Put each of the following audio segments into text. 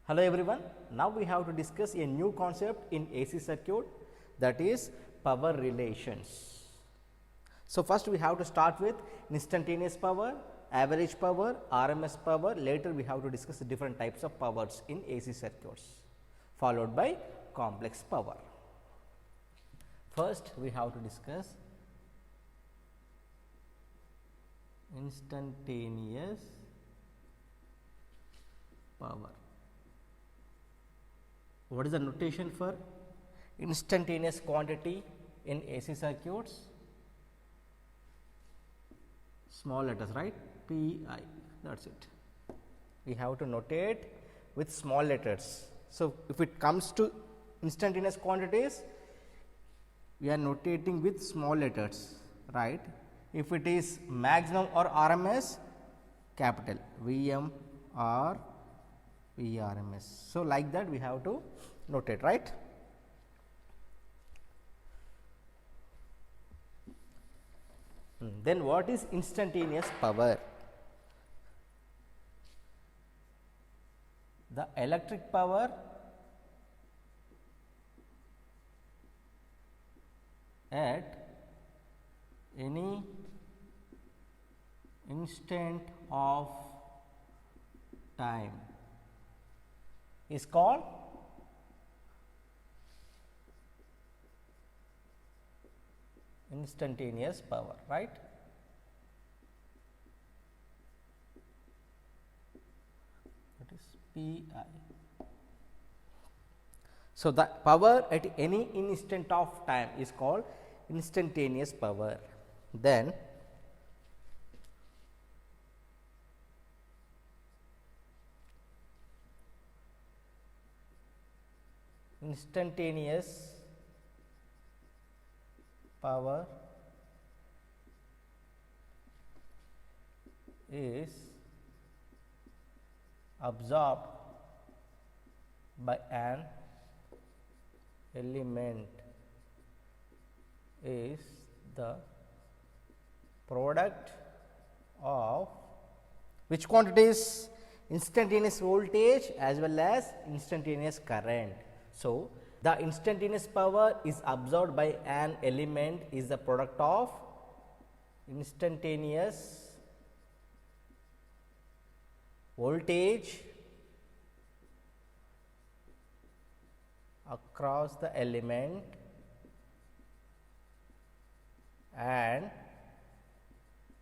Hello everyone, now we have to discuss a new concept in AC circuit, that is power relations. So, first we have to start with instantaneous power, average power, RMS power, later we have to discuss the different types of powers in AC circuits, followed by complex power. First we have to discuss instantaneous power. What is the notation for instantaneous quantity in AC circuits? Small letters, right? Pi, that is it. We have to notate with small letters. So, if it comes to instantaneous quantities, we are notating with small letters, right? If it is maximum or RMS, capital VM or VRMS. So, like that we have to notate, right? Then what is instantaneous power? The electric power at any instant of time is called instantaneous power, right? That is Pi. So, the power at any instant of time is called instantaneous power. Then instantaneous power is absorbed by an element is the product of which quantities? Instantaneous voltage as well as instantaneous current. So, the instantaneous power is absorbed by an element is the product of instantaneous voltage across the element and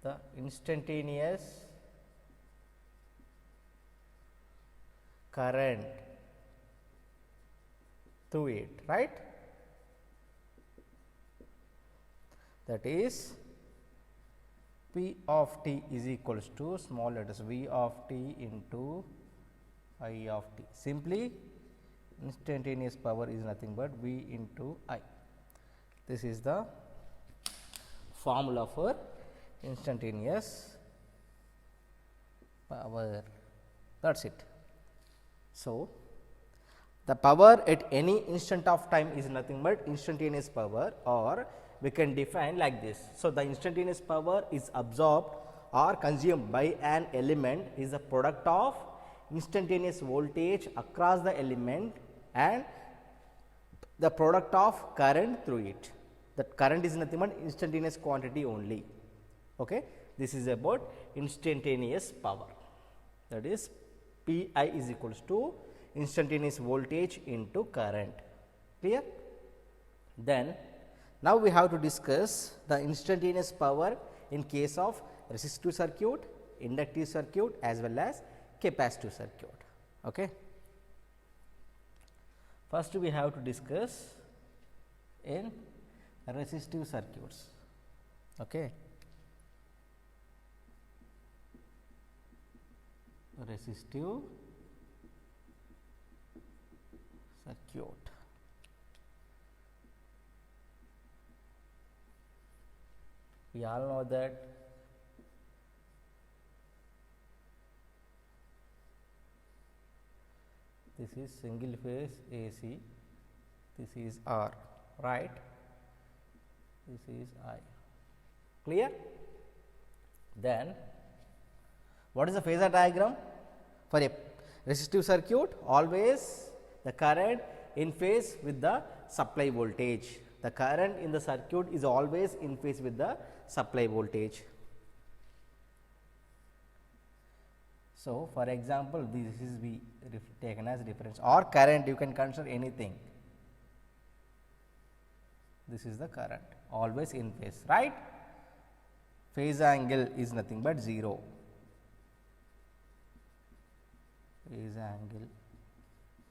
the instantaneous current through it, right? That is P of t is equals to small letters V of t into I of t. Simply instantaneous power is nothing but V into I. This is the formula for instantaneous power. That is it. So, the power at any instant of time is nothing but instantaneous power, or we can define like this. So, the instantaneous power is absorbed or consumed by an element is a product of instantaneous voltage across the element and the product of current through it. That current is nothing but instantaneous quantity only. Okay. This is about instantaneous power, that is P I is equals to instantaneous voltage into current. Clear? Then now we have to discuss the instantaneous power in case of resistive circuit, inductive circuit as well as capacitive circuit. Okay. First we have to discuss in resistive circuits. Okay. Resistive circuit. We all know that this is single phase AC, this is R, right? This is I. Clear? Then what is the phasor diagram for a resistive circuit, always the current in phase with the supply voltage. The current in the circuit is always in phase with the supply voltage. So, for example, this is be taken as reference, or current you can consider anything. This is the current, always in phase, right? Phase angle is nothing but 0. Phase angle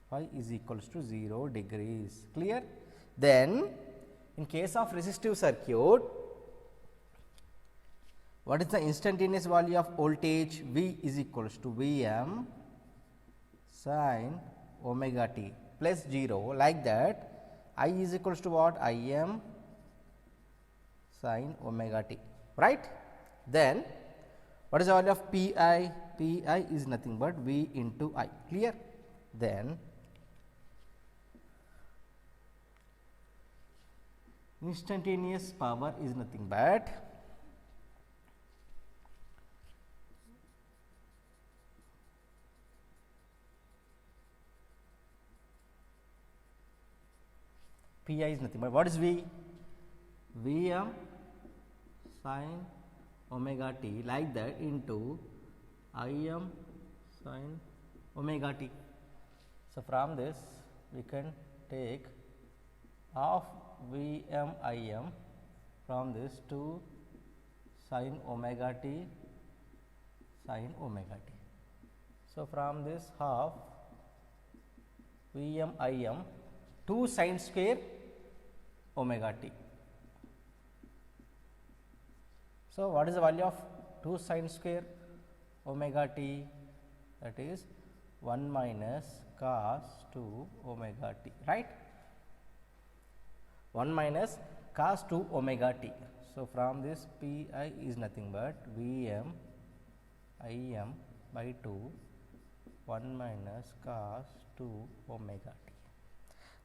phi is equals to 0 degrees, clear? Then, in case of resistive circuit, what is the instantaneous value of voltage? V is equals to V m sin omega t plus 0, like that. I is equals to what? I m sin omega t, right? Then, what is the value of P I? P I is nothing but V into I, clear? Then, instantaneous power is nothing but P I is nothing but what is V? V m sin omega t, like that, into I m sin omega t. So, from this we can take half V m I m from this to sin omega t sin omega t. So, from this half V m I m 2 sin square omega t. So, what is the value of 2 sin square omega t? That is 1 minus cos 2 omega t, right? 1 minus cos 2 omega t. So, from this P I is nothing but V m I m by 2 1 minus cos 2 omega t.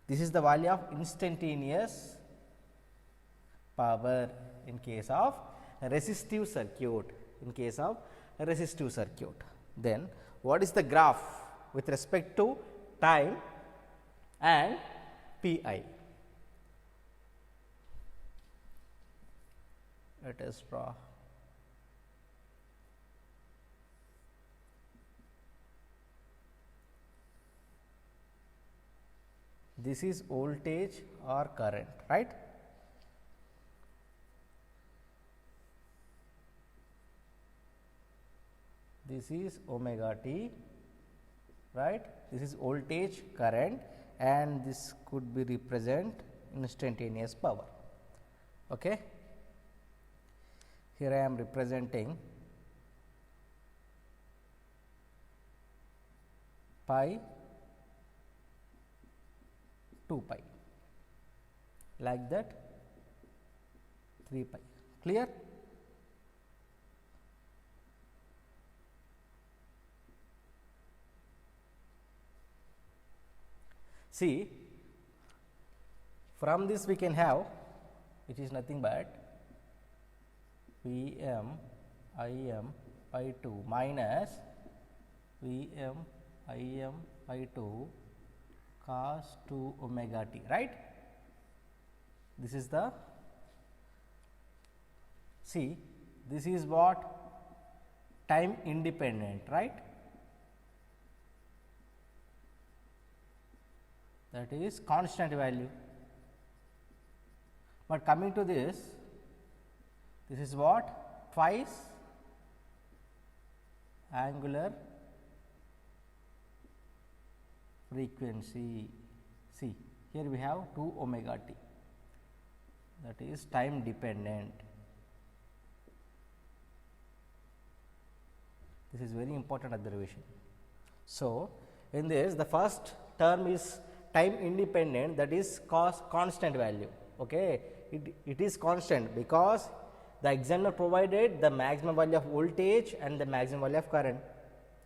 This is the value of instantaneous power in case of resistive circuit, in case of resistive circuit. Then, what is the graph with respect to time and P I? Let us draw. This is voltage or current, right? This is omega t, right? This is voltage, current, and this could be represent instantaneous power. Okay. Here I am representing pi 2 pi, like that 3 pi, clear? See, from this we can have, it is nothing but V m I m by 2 minus V m I m by 2 cos 2 omega t, right? This is the, see, this is what? Time independent, right? That is constant value. But coming to this is what? Twice angular frequency. See, here we have 2 omega t, that is time dependent. This is very important observation. So, in this the first term is time independent, that is constant value. Okay. It is constant because the examiner provided the maximum value of voltage and the maximum value of current.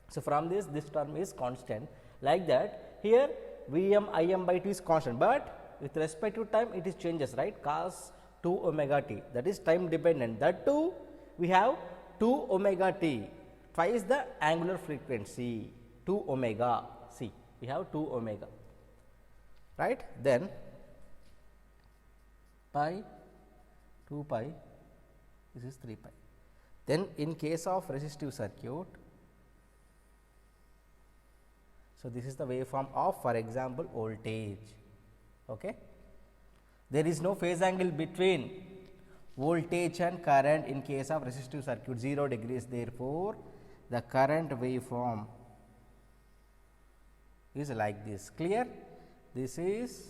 So, from this term is constant, like that. Here V m I m by 2 is constant, but with respect to time it is changes, right? Cos 2 omega t, that is time dependent. That too we have 2 omega t, twice the angular frequency. 2 omega, see we have 2 omega, right. Then pi, 2 pi, this is 3 pi. Then in case of resistive circuit, so this is the waveform of, for example, voltage. Okay. There is no phase angle between voltage and current in case of resistive circuit, 0 degrees. Therefore, the current waveform is like this. Clear? This is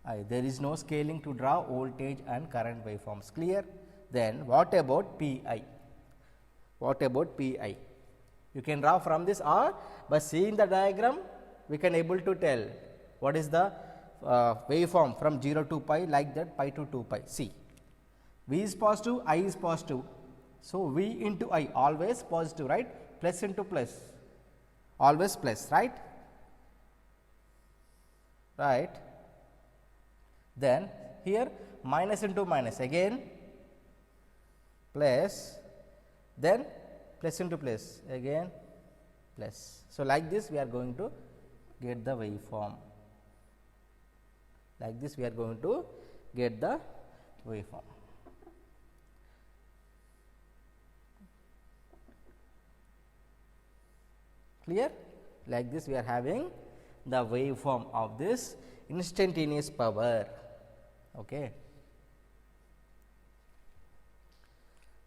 I. There is no scaling to draw voltage and current waveforms. Clear? Then what about Pi? What about Pi? You can draw from this, or by seeing the diagram we can able to tell what is the waveform from 0 to pi, like that pi to 2 pi. See, V is positive, I is positive. So, V into I always positive, right, plus into plus, always plus, right. Then here minus into minus, again plus, then plus into plus, again plus. So, like this we are going to get the waveform, like this we are going to get the waveform. Clear? Like this we are having the waveform of this instantaneous power. Okay.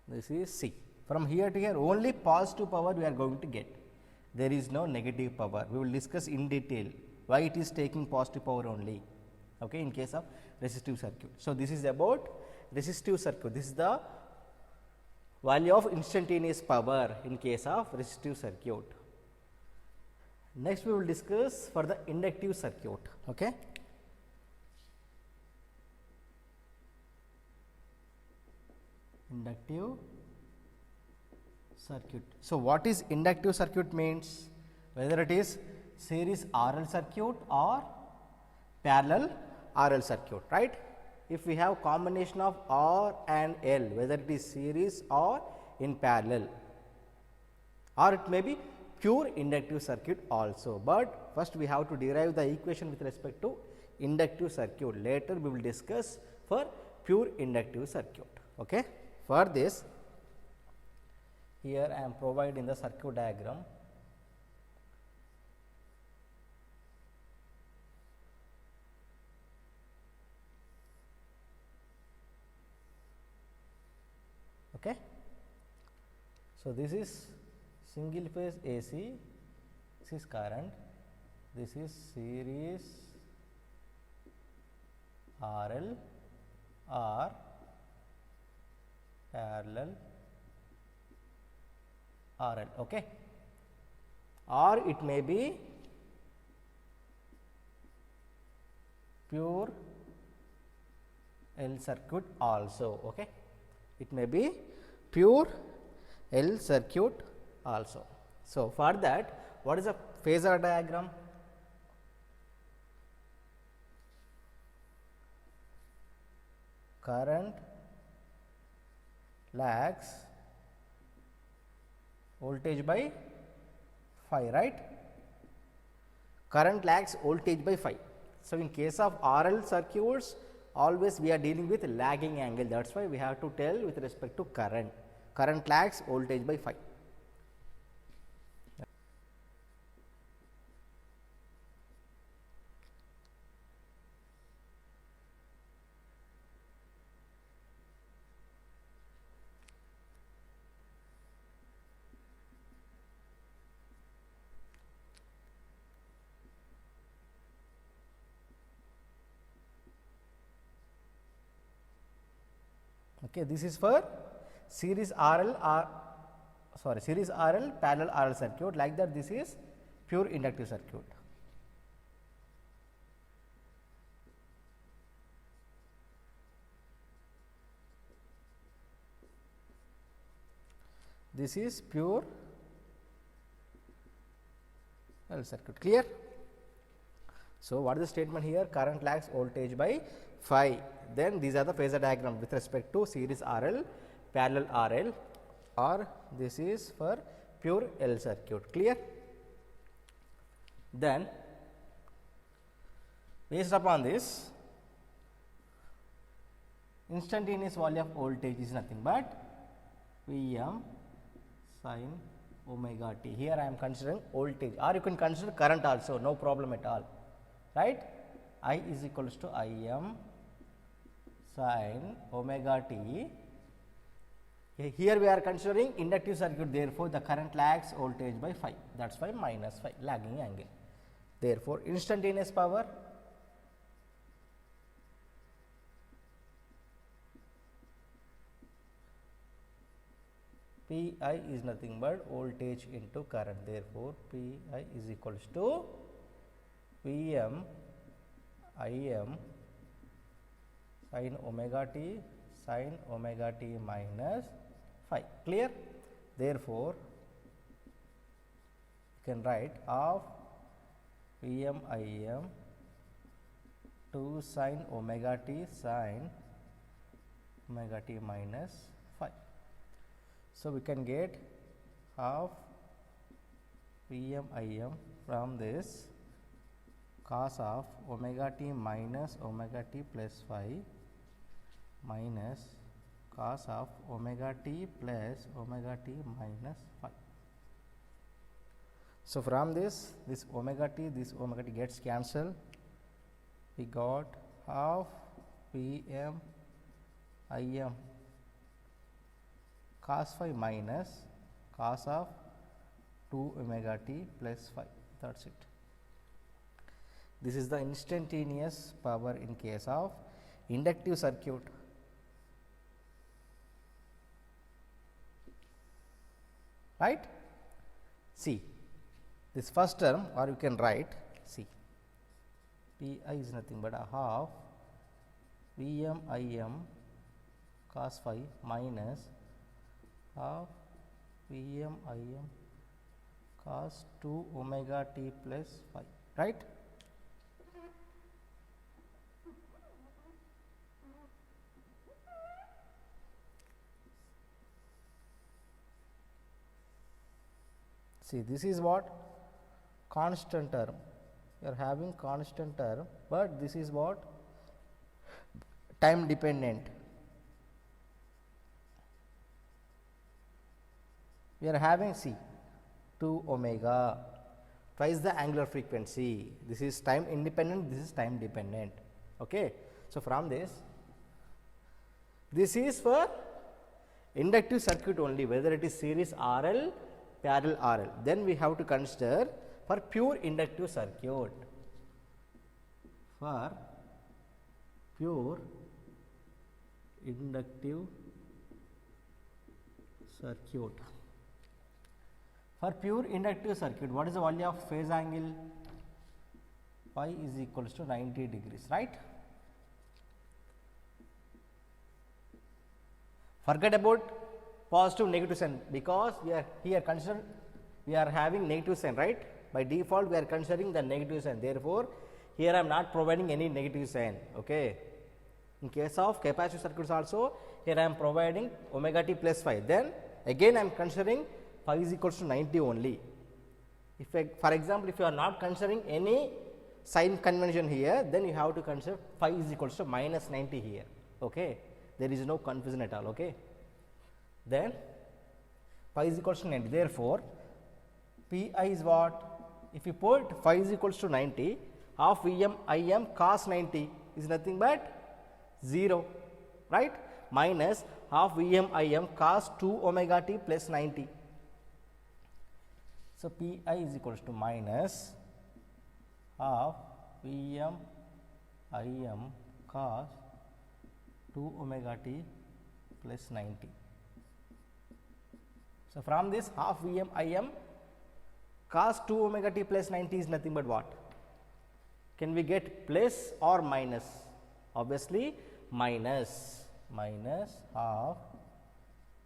This is C. From here to here only positive power we are going to get. There is no negative power. We will discuss in detail why it is taking positive power only, okay, in case of resistive circuit. So, this is about resistive circuit. This is the value of instantaneous power in case of resistive circuit. Next we will discuss for the inductive circuit. Okay. Inductive circuit. So, what is inductive circuit means? Whether it is series RL circuit or parallel RL circuit, right. If we have combination of R and L, whether it is series or in parallel, or it may be pure inductive circuit also, but first we have to derive the equation with respect to inductive circuit. Later we will discuss for pure inductive circuit. Okay. For this, here I am providing the circuit diagram. Okay. So, this is single phase AC, this is current, this is series RL or parallel RL, okay, or it may be pure L circuit also, okay. It may be pure L circuit also. So, for that, what is a phasor diagram? Current lags voltage by phi, right. Current lags voltage by phi. So, in case of RL circuits, always we are dealing with lagging angle, that is why we have to tell with respect to current. Current lags voltage by phi. Okay, this is for series RL or series RL parallel RL circuit, like that this is pure inductive circuit. This is pure L circuit, clear. So, what is the statement here? Current lags voltage by phi. Then these are the phasor diagram with respect to series RL, parallel RL, or this is for pure L circuit, clear. Then based upon this, instantaneous value of voltage is nothing but Vm sin omega t. Here I am considering voltage, or you can consider current also, no problem at all, right. I is equals to Im sin omega t. Here we are considering inductive circuit, therefore the current lags voltage by phi, that is why minus phi, lagging angle. Therefore instantaneous power Pi is nothing but voltage into current, therefore Pi is equals to Vm Im sin omega t minus phi, clear. Therefore you can write of Vm Im 2 sin omega t minus phi. So we can get half Vm Im from this cos of omega t minus omega t plus phi minus cos of omega t plus omega t minus phi. So from this omega t gets cancelled. We got half Vm Im cos phi minus cos of 2 omega t plus phi, that is it. This is the instantaneous power in case of inductive circuit. Right? See this first term, or you can write, see Pi is nothing but a half Vm Im cos phi minus half Vm Im cos 2 omega t plus phi, right. See, this is what constant term, you are having constant term, but this is what time dependent. We are having C 2 omega twice the angular frequency. This is time independent, this is time dependent. Okay. So from this is for inductive circuit only, whether it is series RL, parallel RL. Then we have to consider for pure inductive circuit. For pure inductive circuit. For pure inductive circuit, what is the value of phase angle? Phi is equals to 90 degrees, right? Forget about positive negative sign, because we are here consider we are having negative sign, right? By default we are considering the negative sign, therefore here I am not providing any negative sign. Okay. In case of capacitive circuits also, here I am providing omega t plus phi, then again I am considering phi is equals to 90 only. If for example, if you are not considering any sign convention here, then you have to consider phi is equals to minus 90 here. Okay. There is no confusion at all. Okay. Then phi is equals to 90, therefore Pi is what? If you put phi is equals to 90, half Vm Im cos 90 is nothing but 0, right, minus half Vm Im cos 2 omega t plus 90. So Pi is equals to minus half Vm Im cos 2 omega t plus 90. So from this half Vm Im cos 2 omega t plus 90 is nothing but what? Can we get plus or minus? Obviously minus, minus half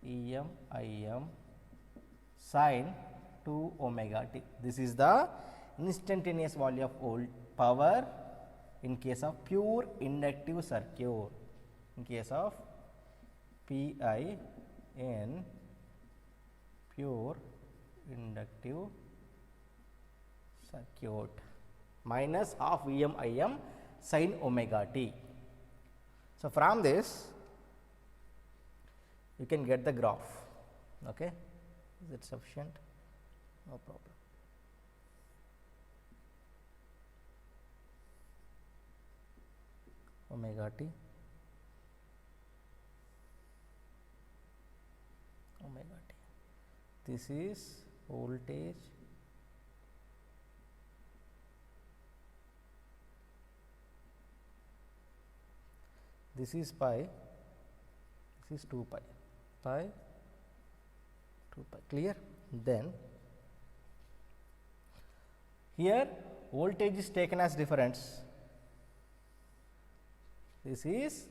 Em Im sin 2 omega t. This is the instantaneous value of power in case of pure inductive circuit. In case of Pi in pure inductive circuit. minus half Vm Im sin omega t. So, from this you can get the graph. Okay. Is it sufficient? No problem. Omega t, omega t. This is voltage this is pi, this is 2 pi, pi 2 pi, clear. Then here voltage is taken as difference, this is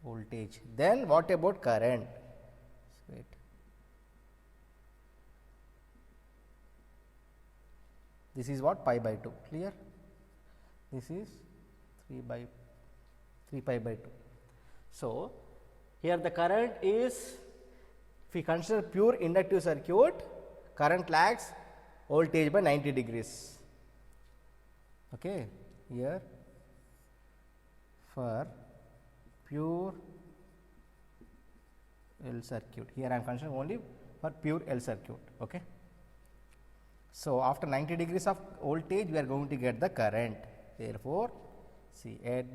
voltage. Then what about current? Wait. This is what? Pi by 2, clear. This is 3 pi by 2. So, here the current is, if we consider pure inductive circuit, current lags voltage by 90 degrees. Okay. Here for pure L circuit, here I am considering only for pure L circuit. Okay. So, after 90 degrees of voltage we are going to get the current. Therefore, see, at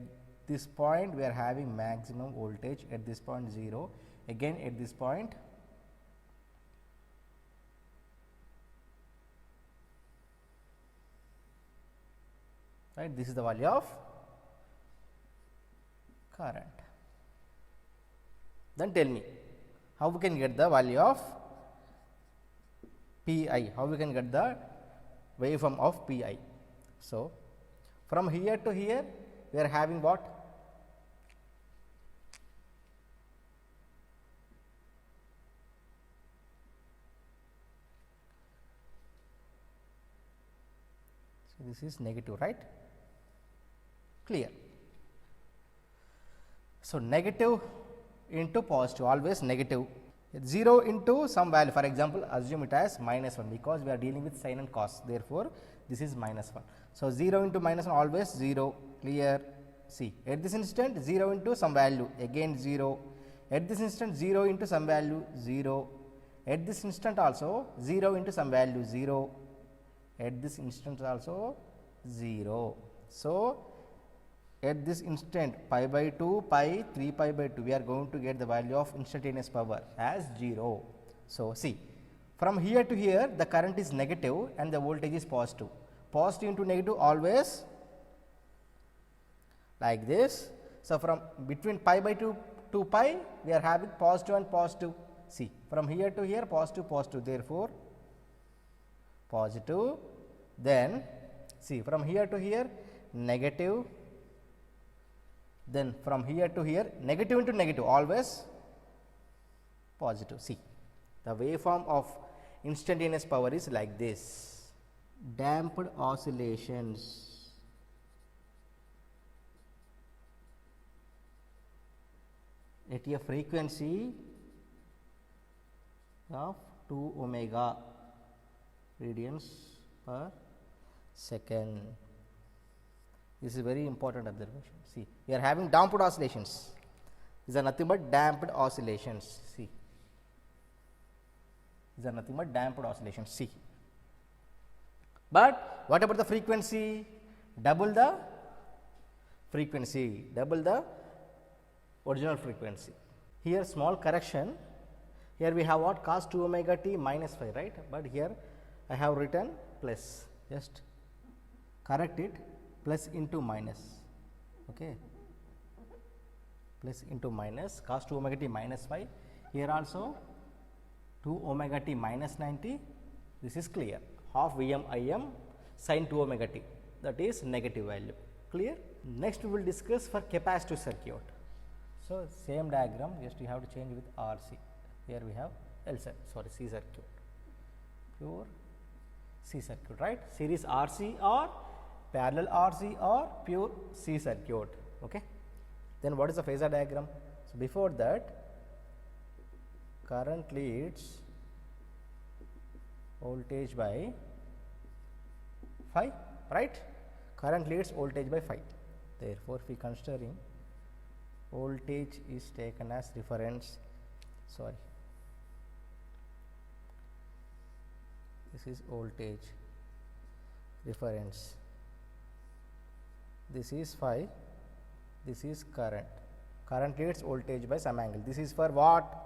this point we are having maximum voltage, at this point 0, again at this point right, this is the value of current. Then tell me how we can get the value of Pi, how we can get the waveform of Pi. So, from here to here we are having what? So, this is negative, right? Clear. So, negative into positive, always negative. 0 into some value, for example, assume it as -1, because we are dealing with sin and cos. Therefore, this is -1. So, 0 into -1 always 0, clear. See, at this instant 0 into some value, again 0, at this instant 0 into some value 0, at this instant also 0 into some value 0, at this instant also 0. So, at this instant pi by 2, pi, 3 pi by 2, we are going to get the value of instantaneous power as 0. So, see, from here to here the current is negative and the voltage is positive. Positive into negative always like this. So, from between pi by 2 to pi we are having positive and positive. See, from here to here positive, positive, therefore, positive. Then see, from here to here negative, then from here to here negative into negative always positive. See, the waveform of instantaneous power is like this: damped oscillations, at a frequency of 2 omega radians per second. This is very important observation. See, we are having damped oscillations. These are nothing but damped oscillations. See, these are nothing but damped oscillations. See, but what about the frequency? Double the frequency, double the original frequency. Here small correction. Here we have what? Cos 2 omega t minus phi, right? But here I have written plus. Just correct it. Plus into minus, okay, plus into minus, cos 2 omega t minus phi, here also 2 omega t minus 90, this is clear, half Vm Im sin 2 omega t, that is negative value, clear. Next we will discuss for capacitive circuit. So, same diagram, just you have to change with RC, here we have C circuit, pure C circuit, right, series RC or parallel RC or pure C circuit. Okay. Then what is the phasor diagram? So, before that, current leads voltage by phi, right? Current leads voltage by phi. Therefore, if we considering voltage is taken as reference, sorry, this is voltage reference, this is phi, this is current leads voltage by some angle. This is for what?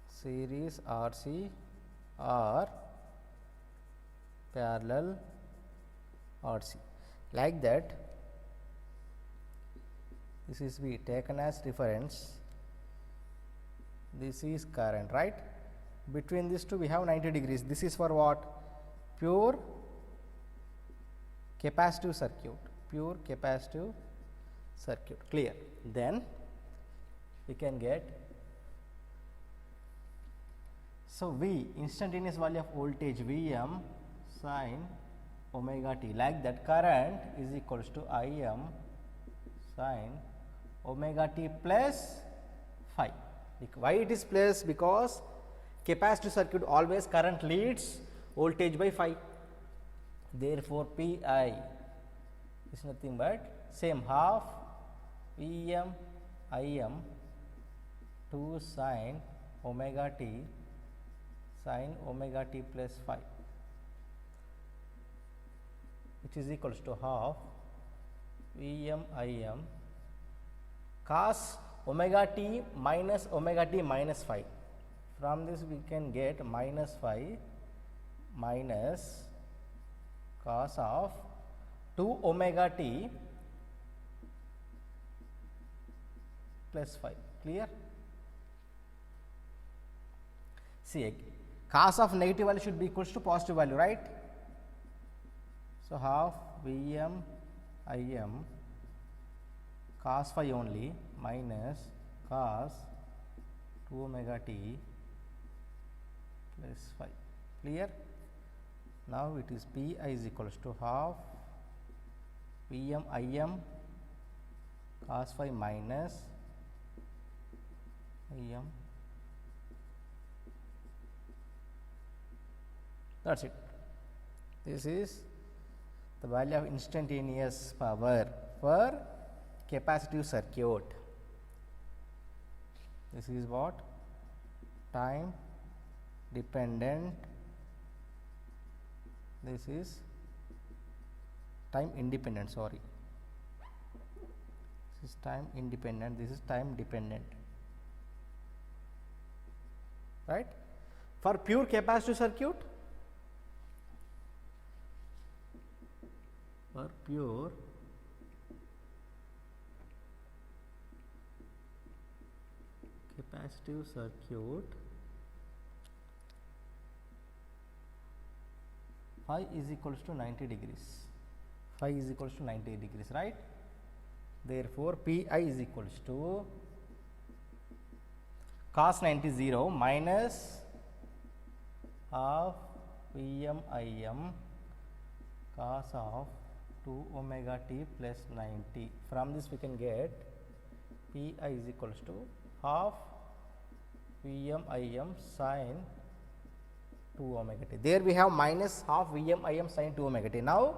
Series RC or parallel RC, like that. This is we taken as reference, this is current, right? Between these two we have 90 degrees. This is for what? Pure capacitive circuit, pure capacitive circuit, clear. Then we can get, so V, instantaneous value of voltage Vm sin omega t, like that. Current is equals to Im sin omega t plus phi. Why it is plus? Because capacitive circuit always current leads voltage by phi. Therefore, Pi is nothing but same half Vm Im 2 sin omega t sin omega t plus phi, which is equals to half Vm Im cos omega t minus phi. From this we can get minus phi minus cos of 2 omega t plus phi, clear. See, cos of negative value should be equals to positive value, right? So, half Vm Im cos phi only minus cos 2 omega t plus phi, clear. Now, it is Pi is equals to half Vm Im cos phi minus Im. That is it. This is the value of instantaneous power for capacitive circuit. This is what? Time dependent, this is time independent, sorry, this is time independent, this is time dependent, right? For pure capacitive circuit, for pure capacitive circuit, phi is equals to 90 degrees, phi is equals to 90 degrees, right? Therefore, Pi is equals to cos 90 0 minus half Vm Im cos of 2 omega t plus 90. From this we can get Pi is equals to half Vm Im sin 2 omega t. There we have minus half Vm Im sin 2 omega t. Now,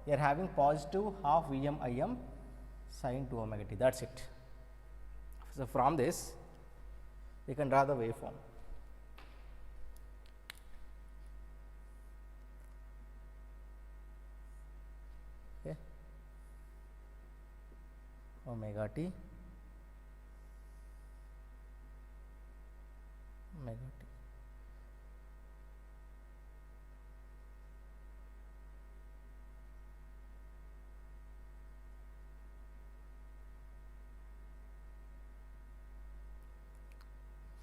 we are having positive half Vm Im sin 2 omega t. That is it. So, from this we can draw the waveform. Okay. Omega t, omega t.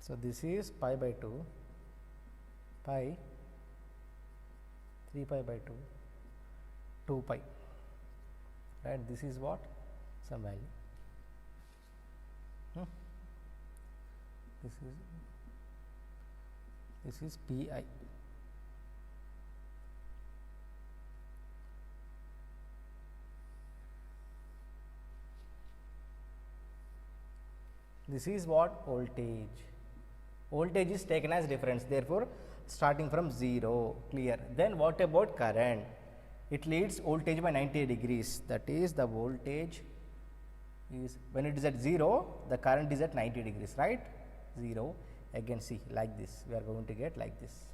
So, this is pi by 2, pi 3 pi by 2, 2 pi, right. This is what? Some value. This is Pi. This is what? Voltage. Voltage is taken as reference. Therefore, starting from 0, clear. Then what about current? It leads voltage by 90 degrees, that is the voltage is, when it is at 0, the current is at 90 degrees, right? 0, again see like this, we are going to get like this.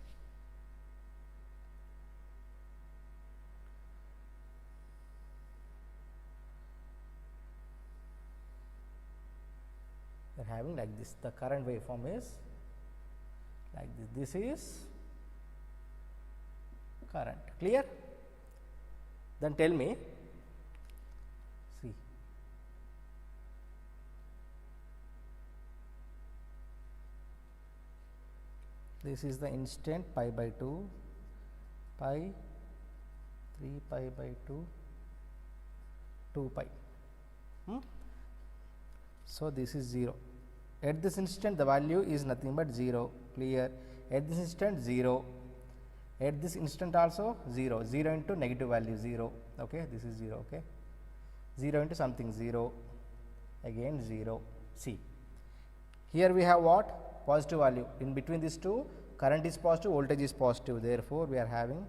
We are having like this, the current waveform is like this is current, clear? Then tell me, see, this is the instant pi by 2, pi, 3 pi by 2, 2 pi. So, this is 0. At this instant the value is nothing but 0, clear. At this instant 0, at this instant also 0, 0 into negative value 0, okay, this is 0, okay, 0 into something 0, again 0. See, here we have what? Positive value. In between these two, current is positive, voltage is positive, therefore, we are having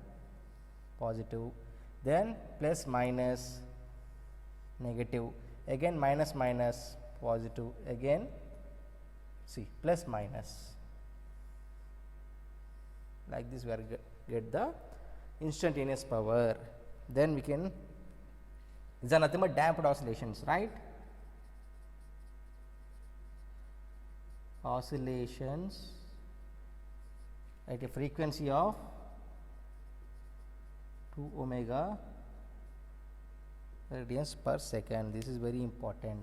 positive, then plus minus negative, again minus minus positive, again see plus minus, like this we are get the instantaneous power. Then we can, these are nothing but damped oscillations, right? Oscillations at a frequency of 2 omega radians per second. This is very important.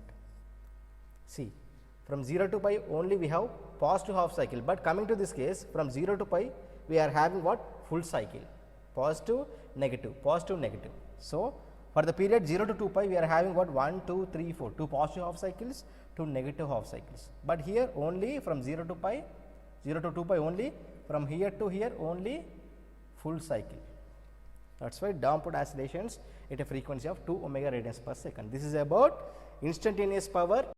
See, from 0 to pi only we have positive half cycle, but coming to this case from 0 to pi we are having what? Full cycle, positive negative, positive negative. So, for the period 0 to 2 pi we are having what? 1 2 3 4, 2 positive half cycles, 2 negative half cycles, but here only from 0 to pi, 0 to 2 pi only, from here to here only full cycle. That is why damped oscillations at a frequency of 2 omega radians per second. This is about instantaneous power